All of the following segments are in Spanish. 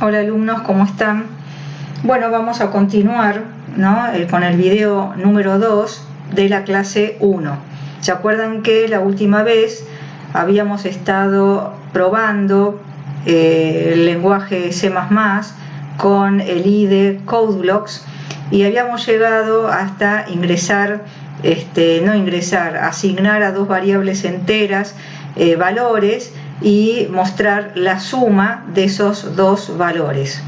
Hola alumnos, ¿cómo están? Bueno, vamos a continuar, ¿no? Con el video número 2 de la clase 1. ¿Se acuerdan que la última vez habíamos estado probando el lenguaje C++ con el IDE CodeBlocks y habíamos llegado hasta asignar a dos variables enteras valores y mostrar la suma de esos dos valores?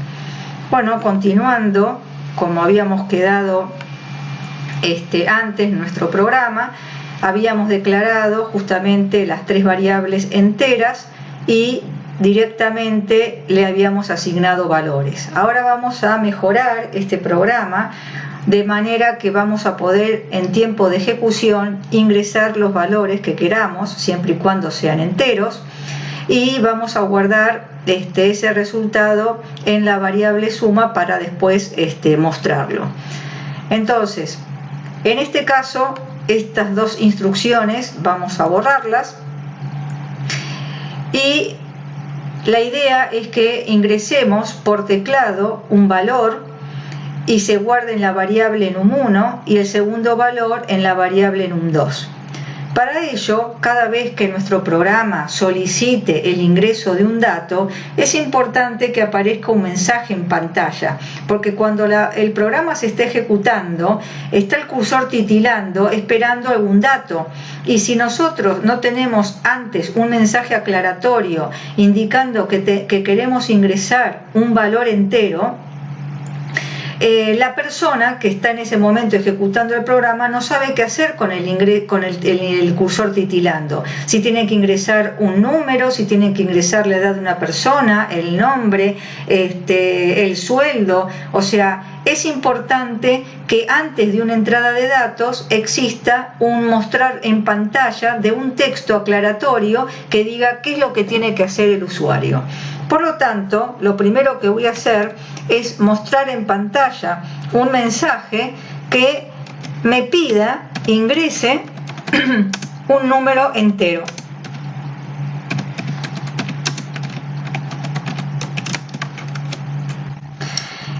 Bueno, continuando, como habíamos quedado antes en nuestro programa, habíamos declarado justamente las tres variables enteras y directamente le habíamos asignado valores. Ahora vamos a mejorar este programa de manera que vamos a poder en tiempo de ejecución ingresar los valores que queramos, siempre y cuando sean enteros, y vamos a guardar ese resultado en la variable suma para después mostrarlo. Entonces, en este caso, estas dos instrucciones vamos a borrarlas y la idea es que ingresemos por teclado un valor y se guarde en la variable num1 y el segundo valor en la variable num2. Para ello, cada vez que nuestro programa solicite el ingreso de un dato, es importante que aparezca un mensaje en pantalla, porque cuando el programa se está ejecutando, está el cursor titilando, esperando algún dato. Y si nosotros no tenemos antes un mensaje aclaratorio indicando que queremos ingresar un valor entero, la persona que está en ese momento ejecutando el programa no sabe qué hacer con el cursor titilando. Si tiene que ingresar un número, si tiene que ingresar la edad de una persona, el nombre, el sueldo. O sea, es importante que antes de una entrada de datos exista un mostrar en pantalla de un texto aclaratorio que diga qué es lo que tiene que hacer el usuario. Por lo tanto, lo primero que voy a hacer es mostrar en pantalla un mensaje que me pida ingrese un número entero.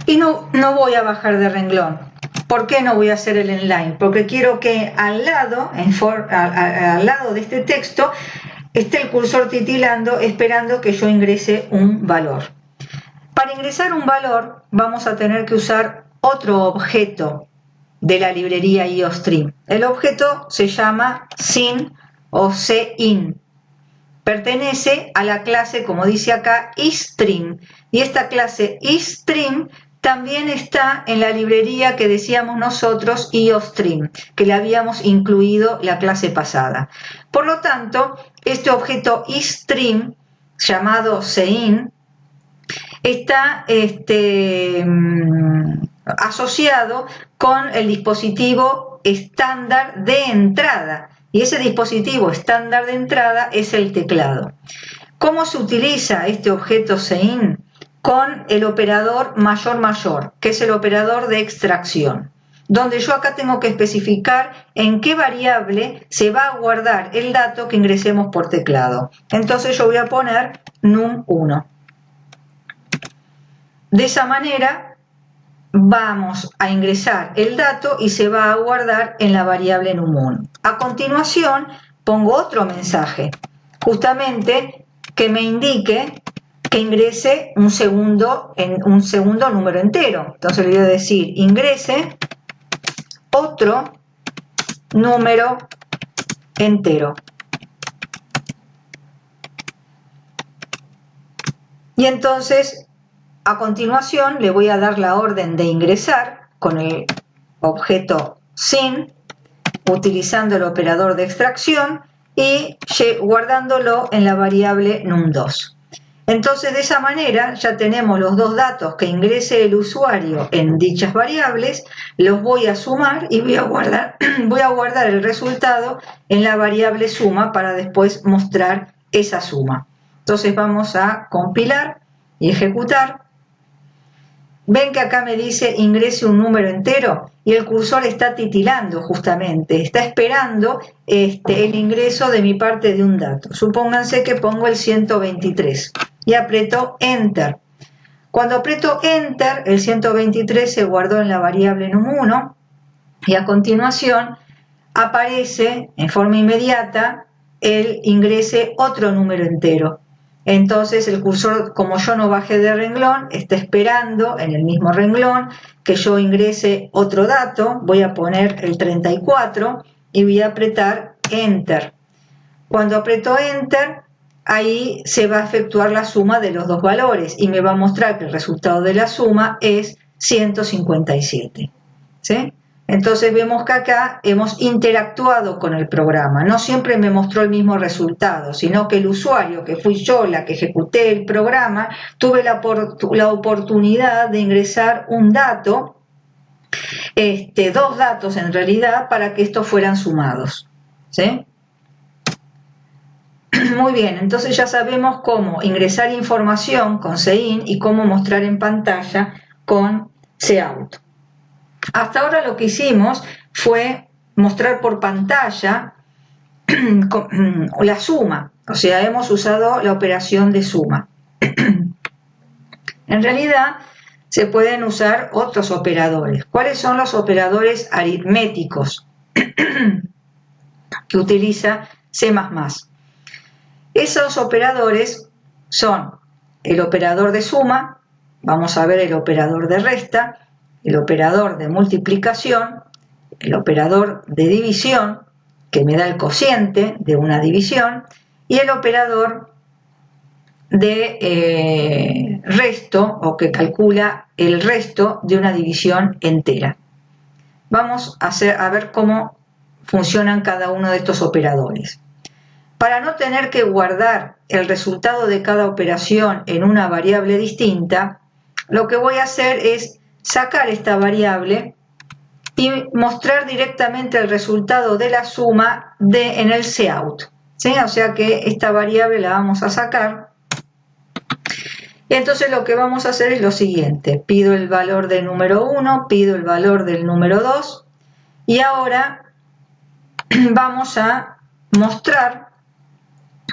Y no voy a bajar de renglón. ¿Por qué no voy a hacer el inline? Porque quiero que al lado de este texto esté el cursor titilando esperando que yo ingrese un valor. Para ingresar un valor vamos a tener que usar otro objeto de la librería IOStream. El objeto se llama sin o cin. Pertenece a la clase, como dice acá, isStream. Y esta clase isStream también está en la librería que decíamos nosotros IOStream, que le habíamos incluido la clase pasada. Por lo tanto, este objeto isStream llamado cin está asociado con el dispositivo estándar de entrada, y ese dispositivo estándar de entrada es el teclado. ¿Cómo se utiliza este objeto cin? Con el operador mayor, que es el operador de extracción, donde yo acá tengo que especificar en qué variable se va a guardar el dato que ingresemos por teclado. Entonces yo voy a poner num1. De esa manera vamos a ingresar el dato y se va a guardar en la variable num1. A continuación pongo otro mensaje, justamente que me indique que ingrese un segundo número entero. Entonces le voy a decir ingrese otro número entero. Y entonces a continuación le voy a dar la orden de ingresar con el objeto sin, utilizando el operador de extracción y guardándolo en la variable num2. Entonces de esa manera ya tenemos los dos datos que ingrese el usuario en dichas variables, los voy a sumar y voy a guardar el resultado en la variable suma para después mostrar esa suma. Entonces vamos a compilar y ejecutar. Ven que acá me dice ingrese un número entero y el cursor está titilando justamente, está esperando el ingreso de mi parte de un dato. Supónganse que pongo el 123 y aprieto Enter. Cuando aprieto Enter, el 123 se guardó en la variable num1 y a continuación aparece en forma inmediata el ingrese otro número entero. Entonces el cursor, como yo no bajé de renglón, está esperando en el mismo renglón que yo ingrese otro dato. Voy a poner el 34 y voy a apretar Enter. Cuando aprieto Enter, ahí se va a efectuar la suma de los dos valores y me va a mostrar que el resultado de la suma es 157. ¿Sí? Entonces vemos que acá hemos interactuado con el programa. No siempre me mostró el mismo resultado, sino que el usuario, que fui yo la que ejecuté el programa, tuve la oportunidad de ingresar un dato, dos datos en realidad, para que estos fueran sumados. ¿Sí? Muy bien, entonces ya sabemos cómo ingresar información con CIN y cómo mostrar en pantalla con Cout. Hasta ahora lo que hicimos fue mostrar por pantalla la suma, o sea, hemos usado la operación de suma. En realidad se pueden usar otros operadores. ¿Cuáles son los operadores aritméticos que utiliza C++? Esos operadores son el operador de suma, vamos a ver el operador de resta, el operador de multiplicación, el operador de división, que me da el cociente de una división, y el operador de resto, o que calcula el resto de una división entera. Vamos a ver cómo funcionan cada uno de estos operadores. Para no tener que guardar el resultado de cada operación en una variable distinta, lo que voy a hacer es sacar esta variable y mostrar directamente el resultado de la suma en el Cout. ¿Sí? O sea que esta variable la vamos a sacar. Y entonces lo que vamos a hacer es lo siguiente. Pido el valor del número 1, pido el valor del número 2 y ahora vamos a mostrar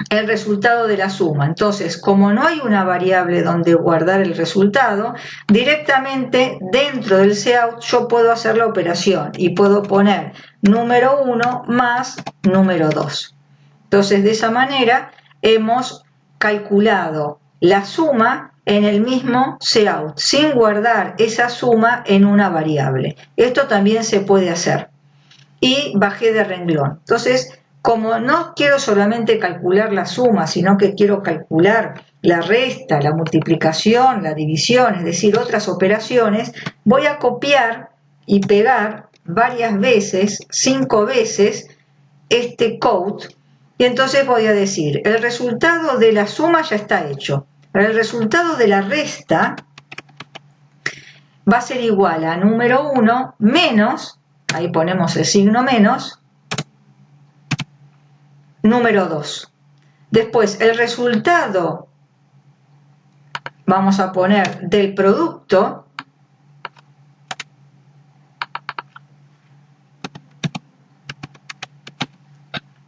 el resultado de la suma. Entonces, como no hay una variable donde guardar el resultado, directamente dentro del Cout yo puedo hacer la operación y puedo poner número 1 más número 2. Entonces, de esa manera hemos calculado la suma en el mismo Cout, sin guardar esa suma en una variable. Esto también se puede hacer. Y bajé de renglón. Entonces, como no quiero solamente calcular la suma, sino que quiero calcular la resta, la multiplicación, la división, es decir, otras operaciones, voy a copiar y pegar varias veces, 5 veces, este Cout, y entonces voy a decir, el resultado de la suma ya está hecho, pero el resultado de la resta va a ser igual a número 1 menos, ahí ponemos el signo menos, número 2. Después, el resultado, vamos a poner del producto,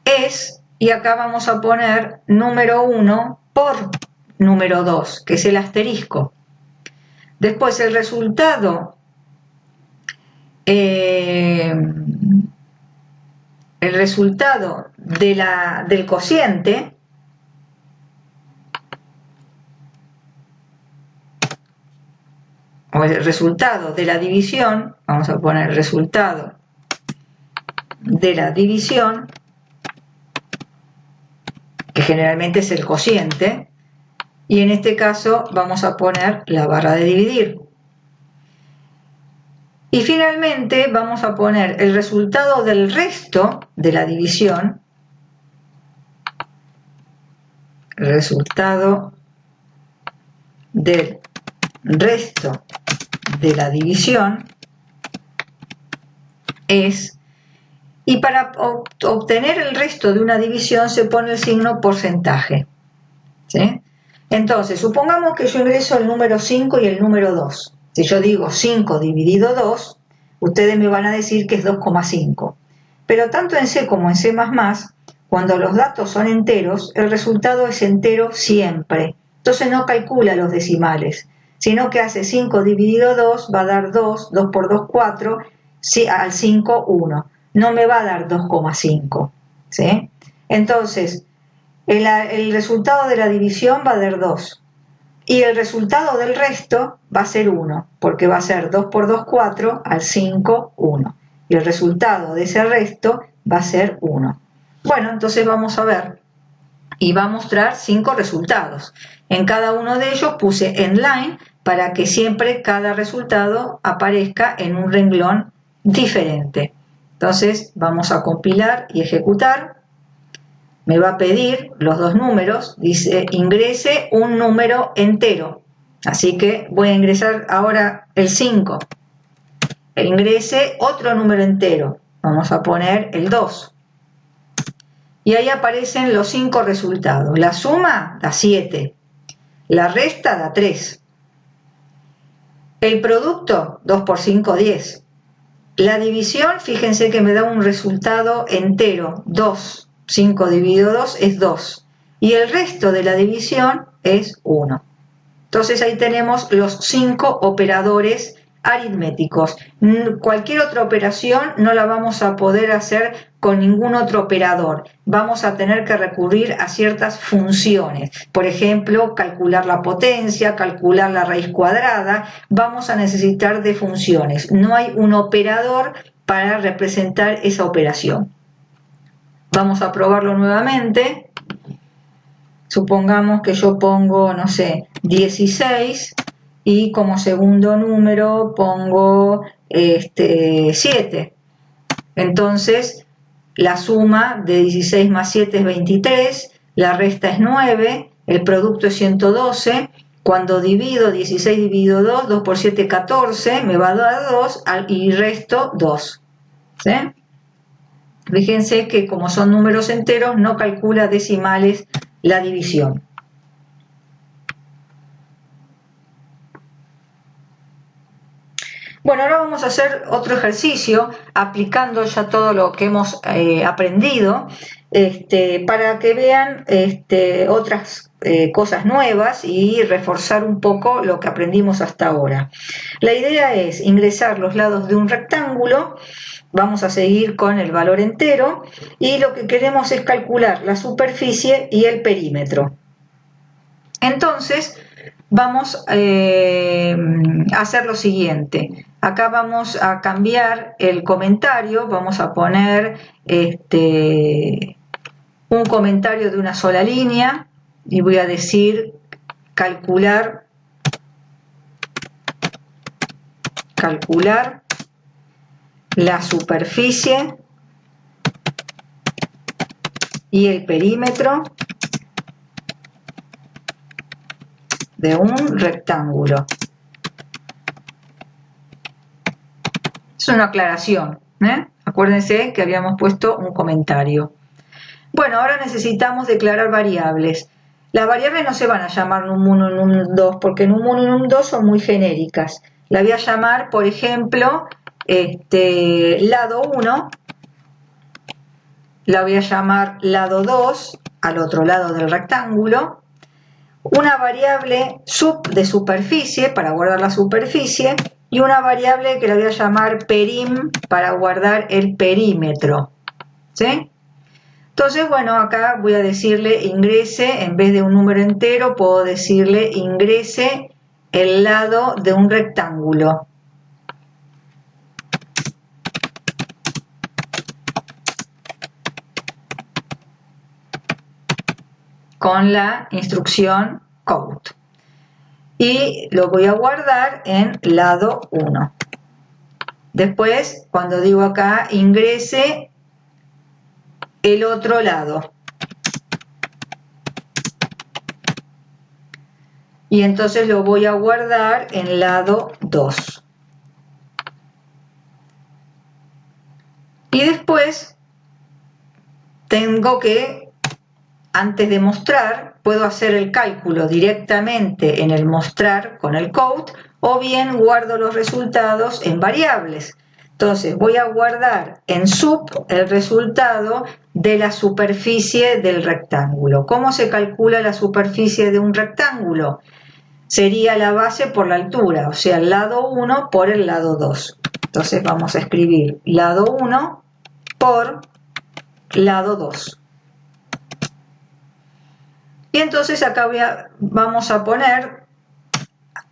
es, y acá vamos a poner número 1 por número 2, que es el asterisco. Después, el resultado del cociente o el resultado de la división, vamos a poner el resultado de la división, que generalmente es el cociente, y en este caso vamos a poner la barra de dividir. Y finalmente vamos a poner el resultado del resto de la división, el resultado del resto de la división es, y para obtener el resto de una división se pone el signo porcentaje. ¿Sí? Entonces, supongamos que yo ingreso el número 5 y el número 2. Si yo digo 5 dividido 2, ustedes me van a decir que es 2,5. Pero tanto en C como en C++, cuando los datos son enteros, el resultado es entero siempre. Entonces no calcula los decimales, sino que hace 5 dividido 2, va a dar 2, 2 por 2, 4, al 5, 1. No me va a dar 2,5. ¿Sí? Entonces, el resultado de la división va a dar 2. Y el resultado del resto va a ser 1, porque va a ser 2 por 2, 4, al 5, 1. Y el resultado de ese resto va a ser 1. Bueno, entonces vamos a ver. Y va a mostrar 5 resultados. En cada uno de ellos puse endline para que siempre cada resultado aparezca en un renglón diferente. Entonces vamos a compilar y ejecutar. Me va a pedir los dos números, dice ingrese un número entero. Así que voy a ingresar ahora el 5. Ingrese otro número entero. Vamos a poner el 2. Y ahí aparecen los 5 resultados. La suma da 7. La resta da 3. El producto, 2 por 5, 10. La división, fíjense que me da un resultado entero, 2. 5 dividido 2 es 2. Y el resto de la división es 1. Entonces ahí tenemos los 5 operadores aritméticos. Cualquier otra operación no la vamos a poder hacer con ningún otro operador. Vamos a tener que recurrir a ciertas funciones. Por ejemplo, calcular la potencia, calcular la raíz cuadrada. Vamos a necesitar de funciones. No hay un operador para representar esa operación. Vamos a probarlo nuevamente. Supongamos que yo pongo, no sé, 16 y como segundo número pongo 7. Entonces, la suma de 16 más 7 es 23, la resta es 9, el producto es 112. Cuando divido 16 dividido 2, 2 por 7, 14, me va a dar 2 y resto 2. ¿Sí? Fíjense que como son números enteros, no calcula decimales la división. Bueno, ahora vamos a hacer otro ejercicio aplicando ya todo lo que hemos aprendido para que vean otras cosas nuevas y reforzar un poco lo que aprendimos hasta ahora. La idea es ingresar los lados de un rectángulo. Vamos a seguir con el valor entero y lo que queremos es calcular la superficie y el perímetro. Entonces vamos a hacer lo siguiente. Acá vamos a cambiar el comentario, vamos a poner un comentario de una sola línea y voy a decir calcular la superficie y el perímetro de un rectángulo. Es una aclaración, Acuérdense que habíamos puesto un comentario. Bueno, ahora necesitamos declarar variables. Las variables no se van a llamar num1 y num2 porque num1 y num2 son muy genéricas. La voy a llamar, por ejemplo, lado 1, la voy a llamar lado 2, al otro lado del rectángulo, una variable sub de superficie para guardar la superficie y una variable que la voy a llamar perim para guardar el perímetro. ¿Sí? Entonces, bueno, acá voy a decirle ingrese, en vez de un número entero, puedo decirle ingrese el lado de un rectángulo. Con la instrucción count. Y lo voy a guardar en lado 1. Después, cuando digo acá, ingrese el otro lado. Y entonces lo voy a guardar en lado 2. Y después tengo que, antes de mostrar, puedo hacer el cálculo directamente en el mostrar con el count o bien guardo los resultados en variables. Entonces voy a guardar en sub el resultado de la superficie del rectángulo. ¿Cómo se calcula la superficie de un rectángulo? sería la base por la altura, o sea, el lado 1 por el lado 2. Entonces vamos a escribir lado 1 por lado 2. Y entonces acá vamos a poner,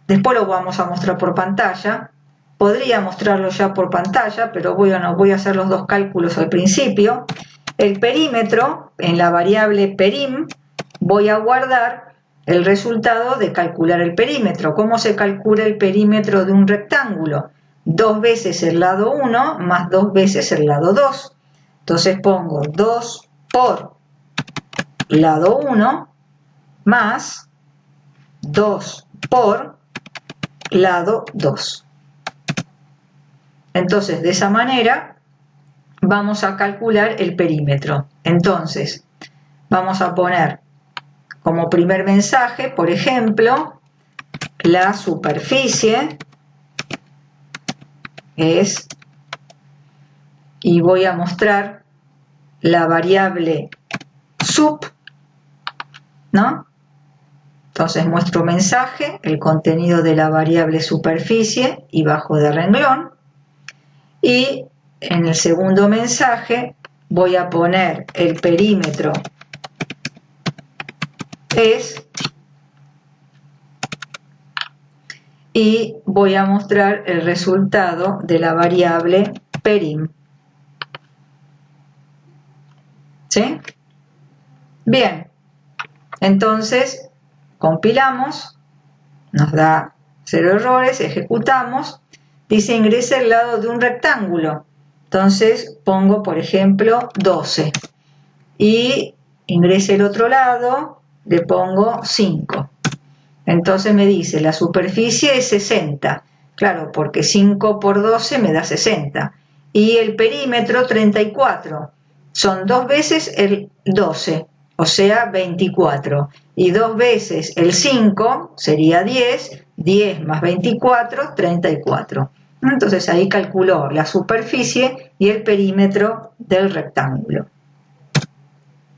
después lo vamos a mostrar por pantalla, podría mostrarlo ya por pantalla, pero bueno, voy a hacer los dos cálculos al principio. El perímetro, en la variable perim, voy a guardar el resultado de calcular el perímetro. ¿Cómo se calcula el perímetro de un rectángulo? 2 veces el lado 1 más 2 veces el lado 2. Entonces pongo 2 por lado 1 más 2 por lado 2. Entonces, de esa manera vamos a calcular el perímetro. Entonces, vamos a poner como primer mensaje, por ejemplo, la superficie es, y voy a mostrar la variable sub, ¿no? Entonces muestro mensaje, el contenido de la variable superficie y bajo de renglón. Y en el segundo mensaje voy a poner el perímetro es y voy a mostrar el resultado de la variable perim. ¿Sí? Bien, entonces compilamos, nos da 0 errores, ejecutamos, dice ingrese el lado de un rectángulo, entonces pongo por ejemplo 12 y ingrese el otro lado, le pongo 5. Entonces me dice la superficie es 60, claro, porque 5 por 12 me da 60, y el perímetro 34, son 2 veces el 12, o sea 24, y 2 veces el 5 sería 10, 10 más 24, 34. Entonces ahí calculó la superficie y el perímetro del rectángulo.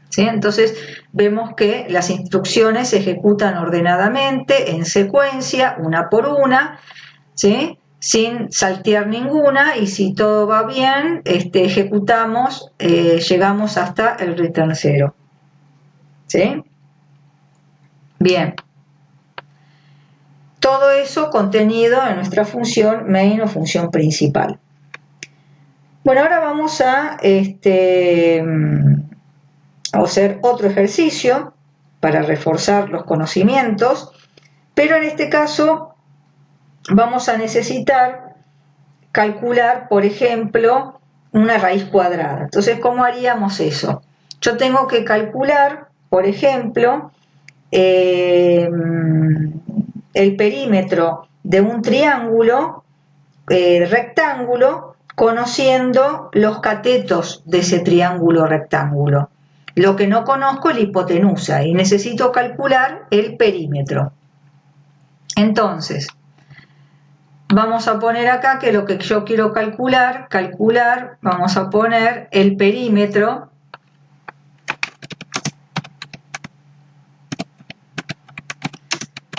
¿Sí? Entonces vemos que las instrucciones se ejecutan ordenadamente, en secuencia, una por una, ¿sí? Sin saltear ninguna, y si todo va bien, ejecutamos, llegamos hasta el return 0. ¿Sí? Bien. Todo eso contenido en nuestra función main o función principal. Bueno, ahora vamos a hacer otro ejercicio para reforzar los conocimientos, pero en este caso vamos a necesitar calcular, por ejemplo, una raíz cuadrada. Entonces, ¿cómo haríamos eso? Yo tengo que calcular, por ejemplo, el perímetro de un triángulo rectángulo, conociendo los catetos de ese triángulo rectángulo. Lo que no conozco es la hipotenusa y necesito calcular el perímetro. Entonces, vamos a poner acá que lo que yo quiero calcular, vamos a poner el perímetro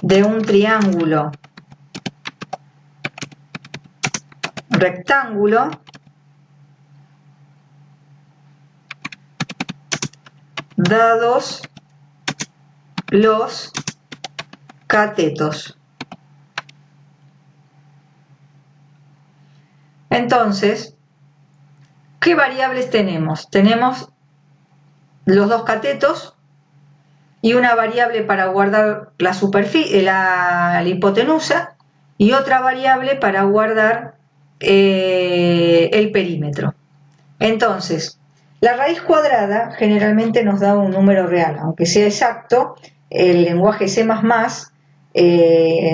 de un triángulo rectángulo dados los catetos. Entonces, ¿qué variables tenemos? Tenemos los dos catetos y una variable para guardar la superficie, la hipotenusa, y otra variable para guardar el perímetro. Entonces, la raíz cuadrada generalmente nos da un número real, aunque sea exacto. El lenguaje C++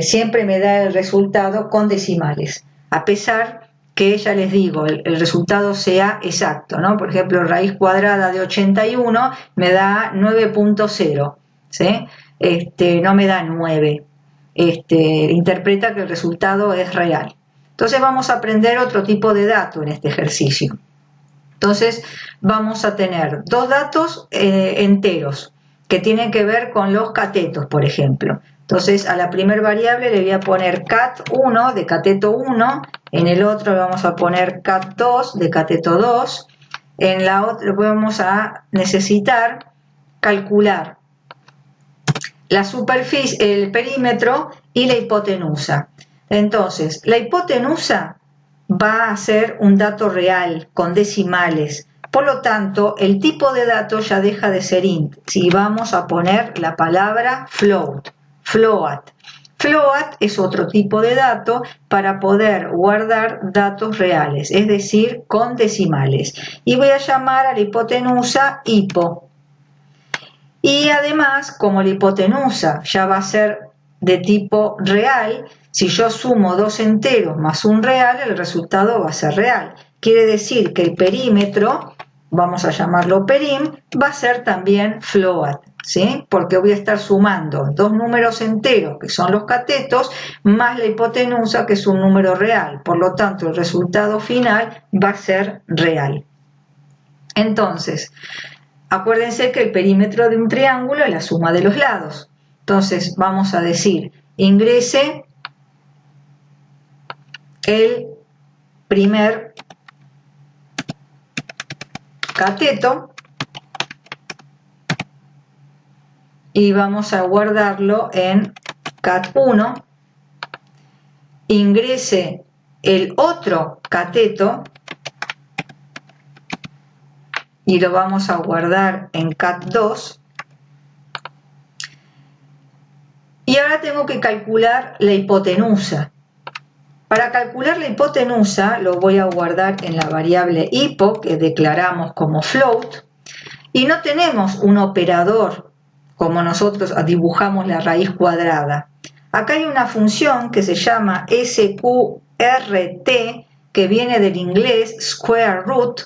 siempre me da el resultado con decimales, a pesar que ya les digo, el resultado sea exacto, ¿no? Por ejemplo, raíz cuadrada de 81 me da 9.0, ¿sí? No me da 9. Interpreta que el resultado es real. Entonces vamos a aprender otro tipo de dato en este ejercicio. Entonces vamos a tener dos datos enteros que tienen que ver con los catetos, por ejemplo. Entonces a la primer variable le voy a poner cat1 de cateto 1, en el otro le vamos a poner cat2 de cateto 2, en la otra vamos a necesitar calcular la superficie, el perímetro y la hipotenusa. Entonces, la hipotenusa va a ser un dato real con decimales. Por lo tanto, el tipo de dato ya deja de ser int. Si vamos a poner la palabra float. Float es otro tipo de dato para poder guardar datos reales, es decir, con decimales. Y voy a llamar a la hipotenusa hipo. Y además, como la hipotenusa ya va a ser de tipo real, si yo sumo dos enteros más un real, el resultado va a ser real. Quiere decir que el perímetro, vamos a llamarlo perim, va a ser también float, ¿sí? Porque voy a estar sumando dos números enteros, que son los catetos, más la hipotenusa, que es un número real. Por lo tanto, el resultado final va a ser real. Entonces, acuérdense que el perímetro de un triángulo es la suma de los lados. Entonces vamos a decir, ingrese el primer cateto y vamos a guardarlo en cat1, ingrese el otro cateto y lo vamos a guardar en cat2. Y ahora tengo que calcular la hipotenusa. Para calcular la hipotenusa lo voy a guardar en la variable hipo que declaramos como float. Y no tenemos un operador como nosotros dibujamos la raíz cuadrada. Acá hay una función que se llama sqrt, que viene del inglés square root,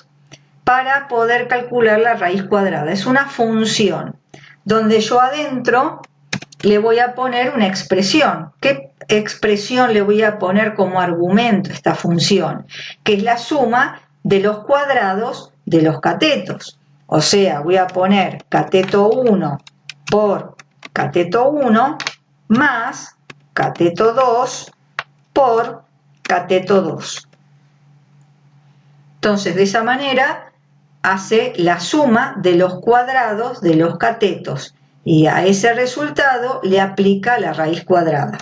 para poder calcular la raíz cuadrada. Es una función donde yo adentro le voy a poner una expresión. ¿Qué expresión le voy a poner como argumento a esta función? Que es la suma de los cuadrados de los catetos. O sea, voy a poner cateto 1 por cateto 1 más cateto 2 por cateto 2. Entonces, de esa manera hace la suma de los cuadrados de los catetos y a ese resultado le aplica la raíz cuadrada.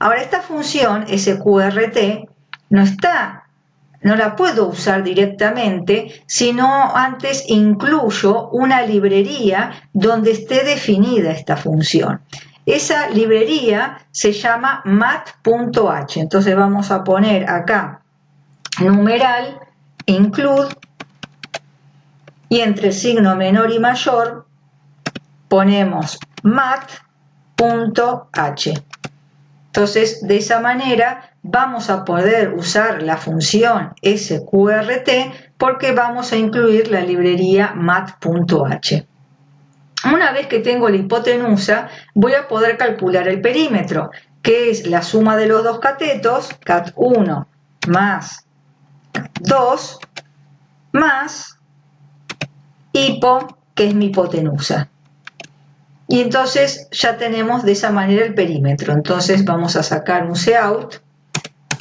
Ahora, esta función sqrt no la puedo usar directamente, sino antes incluyo una librería donde esté definida esta función. Esa librería se llama mat.h. Entonces vamos a poner acá numeral include y entre el signo menor y mayor ponemos mat.h. Entonces, de esa manera vamos a poder usar la función sqrt porque vamos a incluir la librería mat.h. Una vez que tengo la hipotenusa, voy a poder calcular el perímetro, que es la suma de los dos catetos, cat1 más cat2, más hipo, que es mi hipotenusa. Y entonces ya tenemos de esa manera el perímetro. Entonces vamos a sacar un cout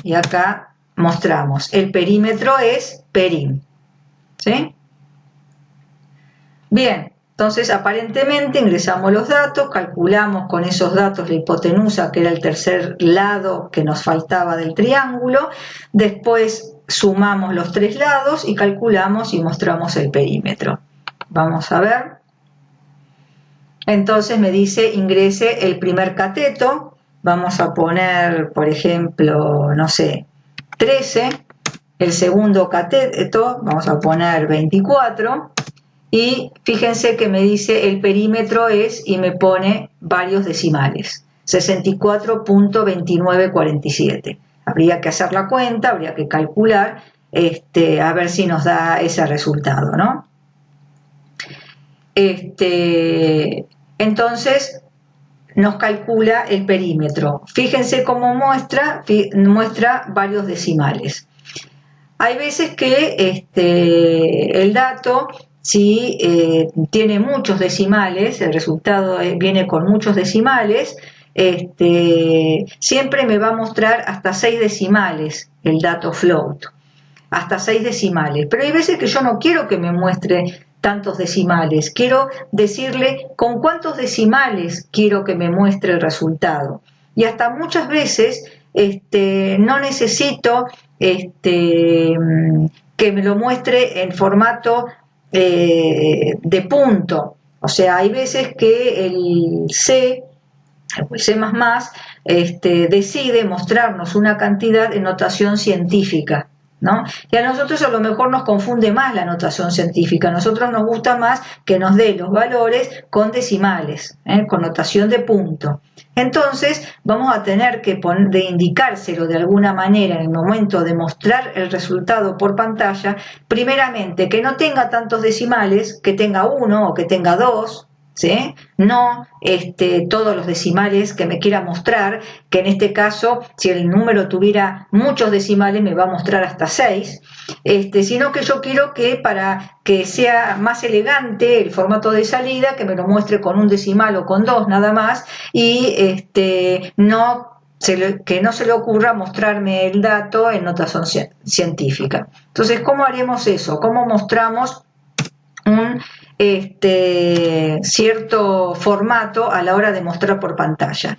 y acá mostramos. El perímetro es perim. ¿Sí? Bien, entonces aparentemente ingresamos los datos, calculamos con esos datos la hipotenusa, que era el tercer lado que nos faltaba del triángulo. Después sumamos los tres lados y calculamos y mostramos el perímetro. Vamos a ver. Entonces me dice ingrese el primer cateto, vamos a poner, por ejemplo, no sé, 13, el segundo cateto, vamos a poner 24, y fíjense que me dice el perímetro es, y me pone varios decimales, 64.2947. Habría que hacer la cuenta, habría que calcular, a ver si nos da ese resultado, ¿no? Entonces nos calcula el perímetro. Fíjense cómo muestra varios decimales. Hay veces que el dato, si tiene muchos decimales, el resultado viene con muchos decimales, siempre me va a mostrar hasta 6 decimales el dato float, hasta 6 decimales. Pero hay veces que yo no quiero que me muestre tantos decimales, quiero decirle con cuántos decimales quiero que me muestre el resultado. Y hasta muchas veces no necesito que me lo muestre en formato de punto. O sea, hay veces que el C decide mostrarnos una cantidad en notación científica, ¿no? Y a nosotros a lo mejor nos confunde más la notación científica. A nosotros nos gusta más que nos dé los valores con decimales, con notación de punto. Entonces vamos a tener que indicárselo de alguna manera en el momento de mostrar el resultado por pantalla, primeramente que no tenga tantos decimales, que tenga 1 o que tenga 2, ¿sí? No todos los decimales que me quiera mostrar, que en este caso, si el número tuviera muchos decimales, me va a mostrar hasta 6, sino que yo quiero que para que sea más elegante el formato de salida, que me lo muestre con un decimal o con 2 nada más, y que no se le ocurra mostrarme el dato en notación científica. Entonces, ¿cómo haremos eso? ¿Cómo mostramos un cierto formato a la hora de mostrar por pantalla?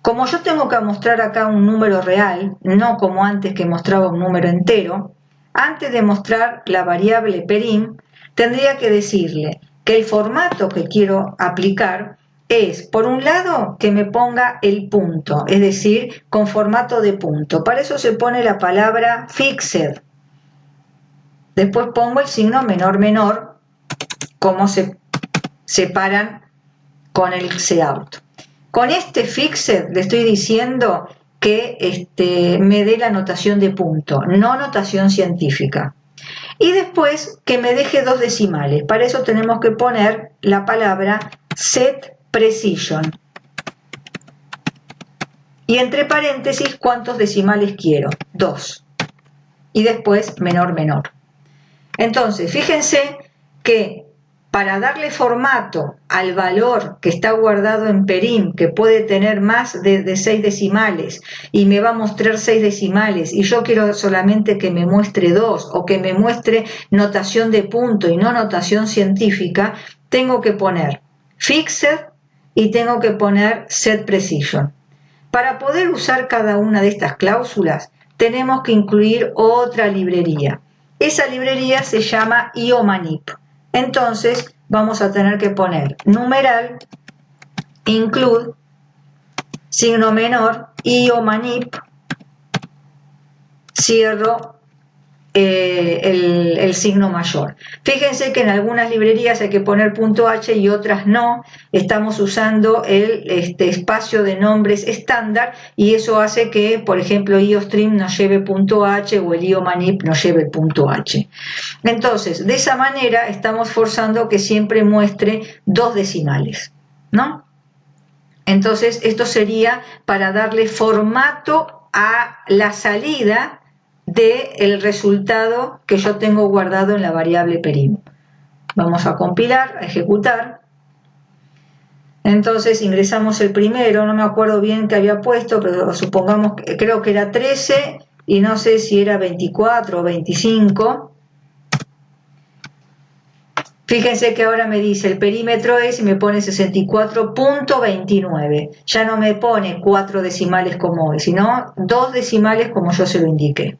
Como yo tengo que mostrar acá un número real, no como antes que mostraba un número entero, antes de mostrar la variable perim, tendría que decirle que el formato que quiero aplicar es, por un lado, que me ponga el punto, es decir, con formato de punto. Para eso se pone la palabra fixed. Después pongo el signo menor menor, cómo se separan con el cout. Con este fixed le estoy diciendo que me dé la notación de punto, no notación científica. Y después que me deje 2 decimales. Para eso tenemos que poner la palabra set precision. Y entre paréntesis, ¿cuántos decimales quiero? 2. Y después menor menor. Entonces, fíjense que para darle formato al valor que está guardado en perim, que puede tener más de 6 decimales, y me va a mostrar 6 decimales, y yo quiero solamente que me muestre 2, o que me muestre notación de punto y no notación científica, tengo que poner fixed y tengo que poner set precision. Para poder usar cada una de estas cláusulas, tenemos que incluir otra librería. Esa librería se llama iomanip. Entonces vamos a tener que poner numeral, include, signo menor, iomanip, cierro el signo mayor. Fíjense que en algunas librerías hay que poner .h y otras no. Estamos usando el espacio de nombres estándar y eso hace que, por ejemplo, iostream nos lleve .h o el iomanip nos lleve .h. Entonces, de esa manera estamos forzando que siempre muestre 2 decimales, ¿no? Entonces, esto sería para darle formato a la salida del resultado que yo tengo guardado en la variable perim. Vamos a compilar, a ejecutar. Entonces ingresamos el primero, no me acuerdo bien qué había puesto, pero supongamos que creo que era 13 y no sé si era 24 o 25. Fíjense que ahora me dice el perímetro es y me pone 64.29. Ya no me pone 4 decimales como hoy, sino 2 decimales como yo se lo indiqué.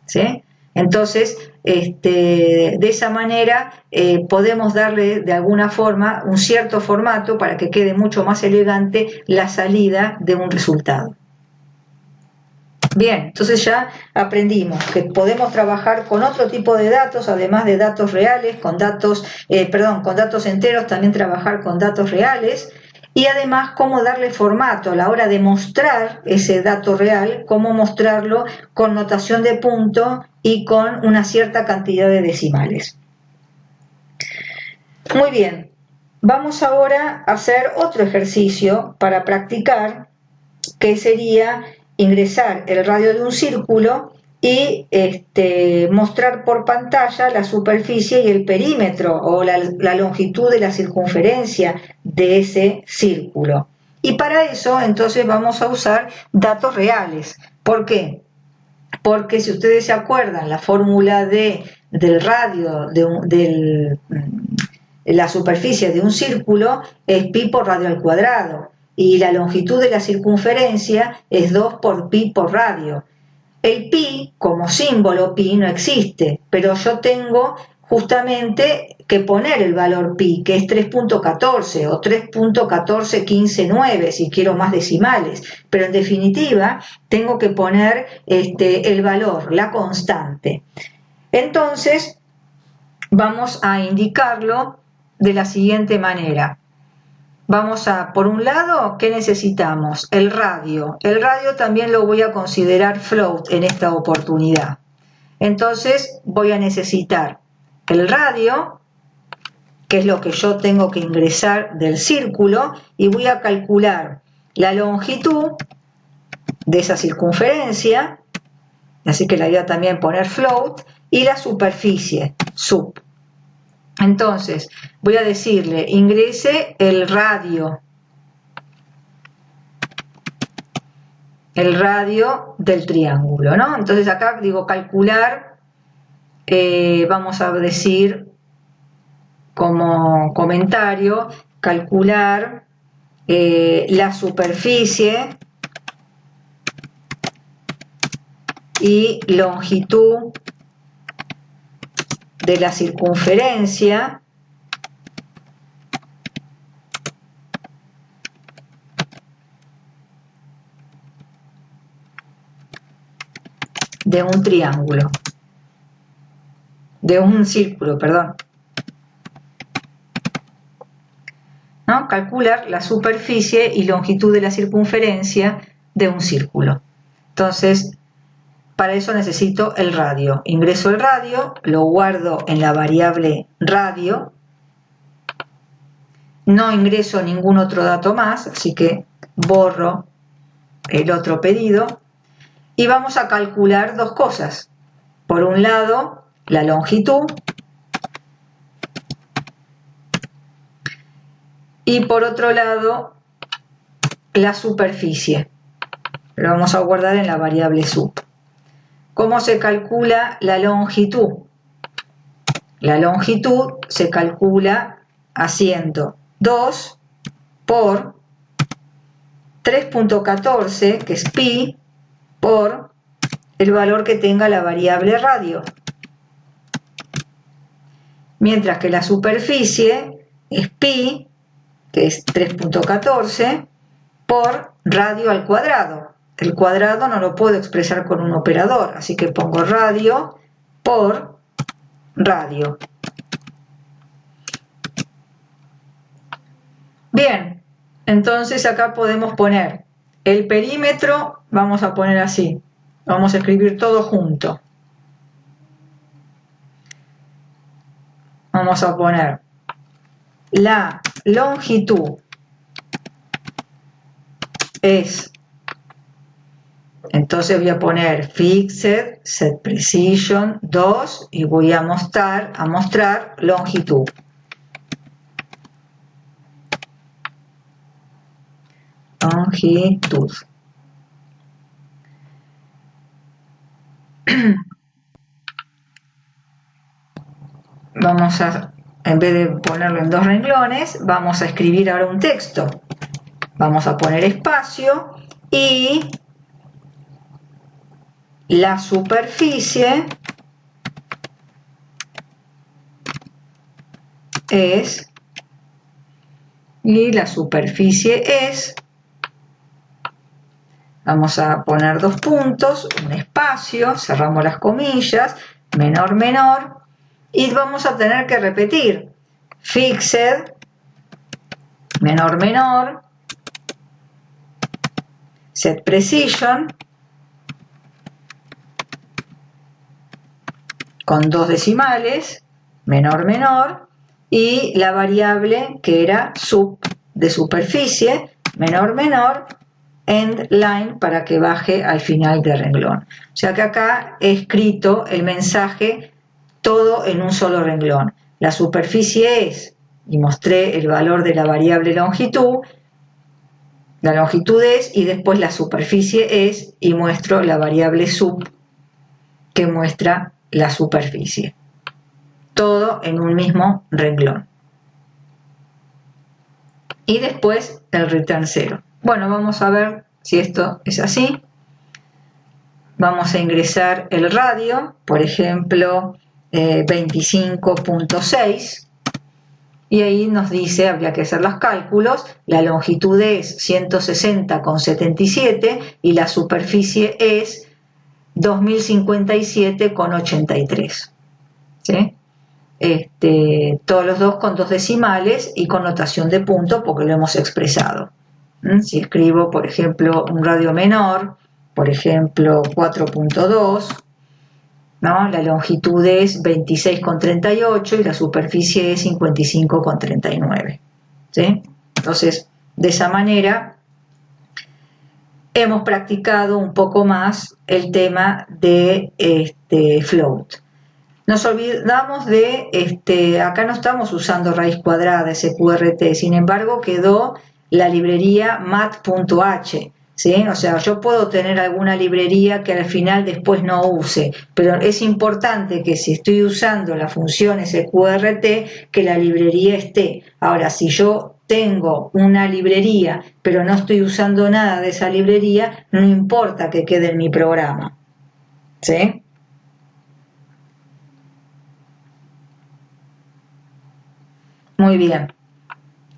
¿Sí? Entonces, de esa manera podemos darle de alguna forma un cierto formato para que quede mucho más elegante la salida de un resultado. Bien, entonces ya aprendimos que podemos trabajar con otro tipo de datos, además de datos reales, con datos enteros, también trabajar con datos reales. Y además cómo darle formato a la hora de mostrar ese dato real, cómo mostrarlo con notación de punto y con una cierta cantidad de decimales. Muy bien, vamos ahora a hacer otro ejercicio para practicar, que sería ingresar el radio de un círculo y mostrar por pantalla la superficie y el perímetro o la longitud de la circunferencia de ese círculo. Y para eso entonces vamos a usar datos reales. ¿Por qué? Porque si ustedes se acuerdan, la fórmula del radio, de la superficie de un círculo es pi por radio al cuadrado, y la longitud de la circunferencia es 2 por pi por radio. El pi, como símbolo, pi no existe, pero yo tengo justamente que poner el valor pi, que es 3.14 o 3.14159 si quiero más decimales, pero en definitiva tengo que poner el valor, la constante. Entonces vamos a indicarlo de la siguiente manera. Vamos a, por un lado, ¿qué necesitamos? El radio. El radio también lo voy a considerar float en esta oportunidad. Entonces voy a necesitar el radio, que es lo que yo tengo que ingresar del círculo, y voy a calcular la longitud de esa circunferencia, así que la voy a también poner float, y la superficie, sub. Entonces, voy a decirle, ingrese el radio del triángulo, ¿no? Entonces acá digo calcular, vamos a decir como comentario, calcular la superficie y longitud de la circunferencia de un triángulo, de un círculo, perdón. ¿No? Calcular la superficie y longitud de la circunferencia de un círculo. Entonces, para eso necesito el radio. Ingreso el radio, lo guardo en la variable radio. No ingreso ningún otro dato más, así que borro el otro pedido. Y vamos a calcular dos cosas. Por un lado, la longitud. Y por otro lado, la superficie. Lo vamos a guardar en la variable sub. ¿Cómo se calcula la longitud? La longitud se calcula haciendo 2 por 3.14, que es pi, por el valor que tenga la variable radio. Mientras que la superficie es pi, que es 3.14, por radio al cuadrado. El cuadrado no lo puedo expresar con un operador, así que pongo radio por radio. Bien, entonces acá podemos poner el perímetro, vamos a poner así, vamos a escribir todo junto. Vamos a poner la longitud es, entonces voy a poner fixed, set precision 2 y voy a mostrar longitud. Longitud. Vamos a, en vez de ponerlo en dos renglones, vamos a escribir ahora un texto. Vamos a poner espacio y la superficie es, y la superficie es, vamos a poner dos puntos, un espacio, cerramos las comillas, menor, menor, y vamos a tener que repetir fixed, menor, menor, set precision, con dos decimales, menor, menor, y la variable que era sub de superficie, menor, menor, end line para que baje al final del renglón. O sea que acá he escrito el mensaje todo en un solo renglón. La superficie es, y mostré el valor de la variable longitud, La longitud es y después la superficie es y muestro la variable sub que muestra la superficie. Todo en un mismo renglón. Y después el return 0. Bueno, vamos a ver si esto es así. Vamos a ingresar el radio, por ejemplo, 25.6. Y ahí nos dice, habría que hacer los cálculos, la longitud es 160,77 y la superficie es 2057,83. ¿Sí? Todos los dos con 2 decimales y con notación de punto porque lo hemos expresado. Si escribo, por ejemplo, un radio menor, por ejemplo, 4.2, ¿no? La longitud es 26,38 y la superficie es 55,39. ¿Sí? Entonces, de esa manera hemos practicado un poco más el tema de float. Nos olvidamos de, acá no estamos usando raíz cuadrada, SQRT, sin embargo quedó la librería mat.h. ¿Sí? O sea, yo puedo tener alguna librería que al final después no use, pero es importante que si estoy usando la función SQRT, que la librería esté. Ahora, si yo tengo una librería, pero no estoy usando nada de esa librería, no importa que quede en mi programa. ¿Sí? Muy bien.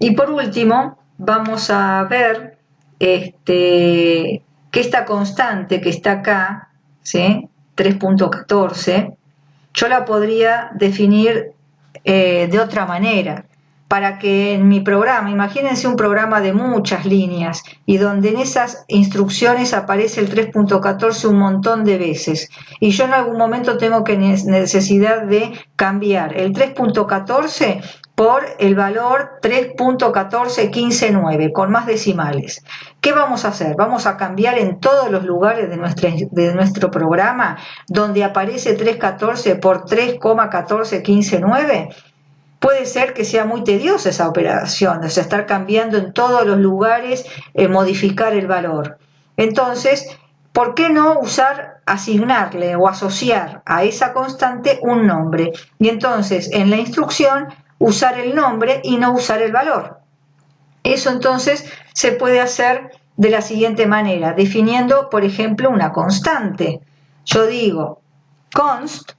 Y por último, vamos a ver que esta constante que está acá, ¿sí? 3.14, yo la podría definir de otra manera, para que en mi programa, imagínense un programa de muchas líneas y donde en esas instrucciones aparece el 3.14 un montón de veces y yo en algún momento tengo que necesidad de cambiar el 3.14 por el valor 3.14159 con más decimales. ¿Qué vamos a hacer? Vamos a cambiar en todos los lugares de nuestro programa donde aparece 3.14 por 3,14159. Puede ser que sea muy tediosa esa operación, o sea, estar cambiando en todos los lugares, modificar el valor. Entonces, ¿por qué no asignarle o asociar a esa constante un nombre? Y entonces, en la instrucción, usar el nombre y no usar el valor. Eso entonces se puede hacer de la siguiente manera, definiendo, por ejemplo, una constante. Yo digo const,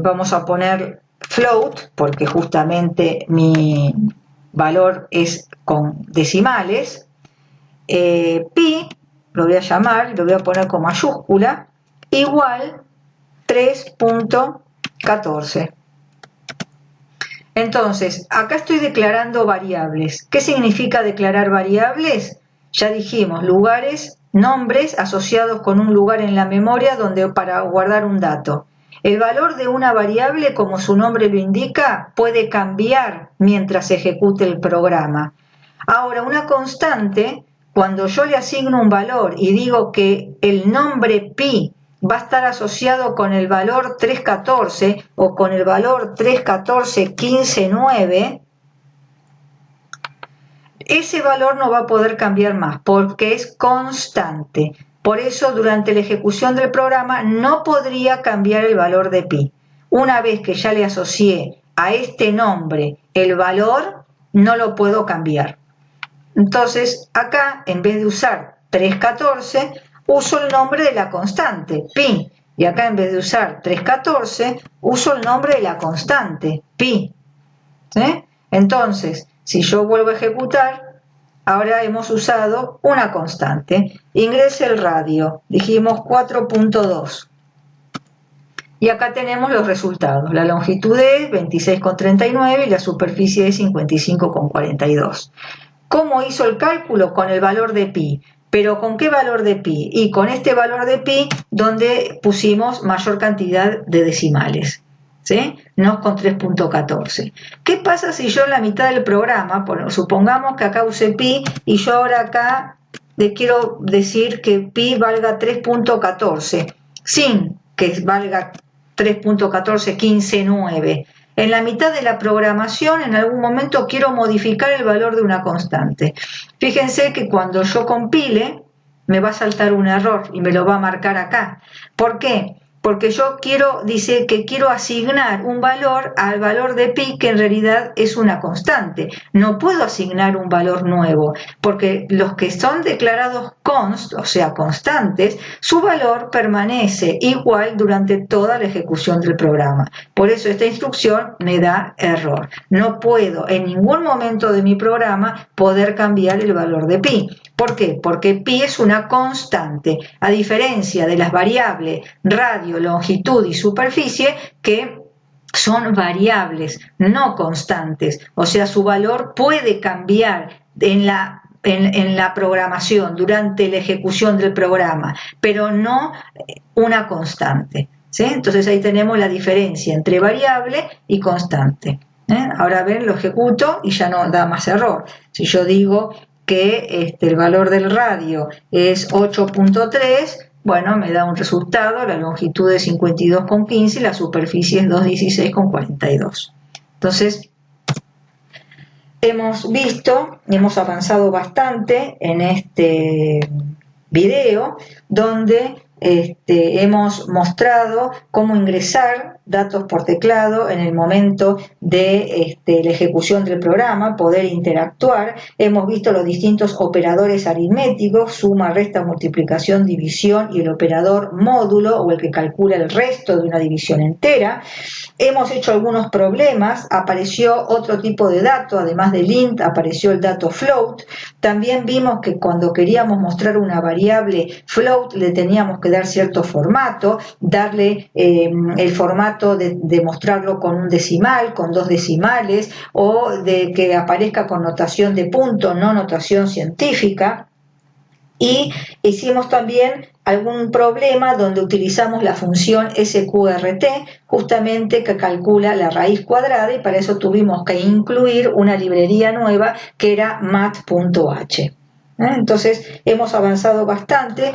vamos a poner float, porque justamente mi valor es con decimales, pi, lo voy a llamar, lo voy a poner con mayúscula, igual 3.14. Entonces, acá estoy declarando variables. ¿Qué significa declarar variables? Ya dijimos, lugares, nombres asociados con un lugar en la memoria para guardar un dato. El valor de una variable, como su nombre lo indica, puede cambiar mientras se ejecute el programa. Ahora, una constante, cuando yo le asigno un valor y digo que el nombre pi va a estar asociado con el valor 314 o con el valor 314,159, ese valor no va a poder cambiar más porque es constante. Por eso, durante la ejecución del programa no podría cambiar el valor de pi. Una vez que ya le asocié a este nombre el valor, no lo puedo cambiar. Entonces, acá, en vez de usar 314, uso el nombre de la constante, pi. Y acá, en vez de usar 314, uso el nombre de la constante, pi. ¿Sí? Entonces, si yo vuelvo a ejecutar, ahora hemos usado una constante. Ingrese el radio, dijimos 4.2. Y acá tenemos los resultados. La longitud es 26,39 y la superficie es 55,42. ¿Cómo hizo el cálculo? Con el valor de pi. ¿Pero con qué valor de pi? Y con este valor de pi donde pusimos mayor cantidad de decimales. ¿Sí? No con 3.14. ¿Qué pasa si yo en la mitad del programa, supongamos que acá usé pi y yo ahora acá le quiero decir que pi valga 3.14 sin que valga 3.14159? En la mitad de la programación, en algún momento quiero modificar el valor de una constante. Fíjense que cuando yo compile, me va a saltar un error y me lo va a marcar acá. ¿Por qué? Porque yo dice que quiero asignar un valor al valor de pi, que en realidad es una constante. No puedo asignar un valor nuevo, porque los que son declarados const, o sea, constantes, su valor permanece igual durante toda la ejecución del programa. Por eso esta instrucción me da error. No puedo en ningún momento de mi programa poder cambiar el valor de pi. ¿Por qué? Porque pi es una constante, a diferencia de las variables radio, longitud y superficie, que son variables, no constantes. O sea, su valor puede cambiar en la programación, durante la ejecución del programa, pero no una constante. ¿Sí? Entonces ahí tenemos la diferencia entre variable y constante. Ahora ven, lo ejecuto y ya no da más error. Si yo digo que el valor del radio es 8.3, bueno, me da un resultado, la longitud es 52,15 y la superficie es 216,42. Entonces, hemos avanzado bastante en este video, donde hemos mostrado cómo ingresar datos por teclado en el momento de la ejecución del programa, poder interactuar. Hemos visto los distintos operadores aritméticos, suma, resta, multiplicación, división, y el operador módulo, o el que calcula el resto de una división entera. Hemos hecho algunos problemas, apareció otro tipo de dato, además del int, apareció el dato float. También vimos que cuando queríamos mostrar una variable float, le teníamos que dar cierto formato, darle el formato de mostrarlo con un decimal, con 2 decimales, o de que aparezca con notación de punto, no notación científica. Y hicimos también algún problema donde utilizamos la función sqrt, justamente que calcula la raíz cuadrada, y para eso tuvimos que incluir una librería nueva que era mat.h. Entonces hemos avanzado bastante,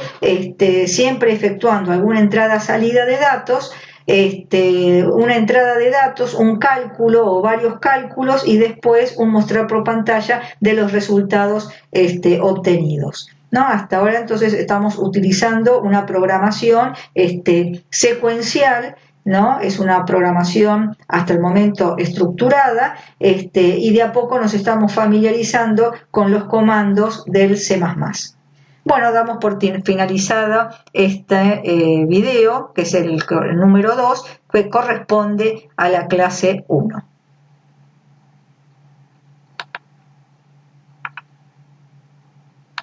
siempre efectuando alguna entrada-salida de datos, una entrada de datos, un cálculo o varios cálculos, y después un mostrar por pantalla de los resultados obtenidos. ¿No? Hasta ahora entonces estamos utilizando una programación secuencial, ¿no? Es una programación hasta el momento estructurada, y de a poco nos estamos familiarizando con los comandos del C++. Bueno, damos por finalizado este video, que es el número 2, que corresponde a la clase 1.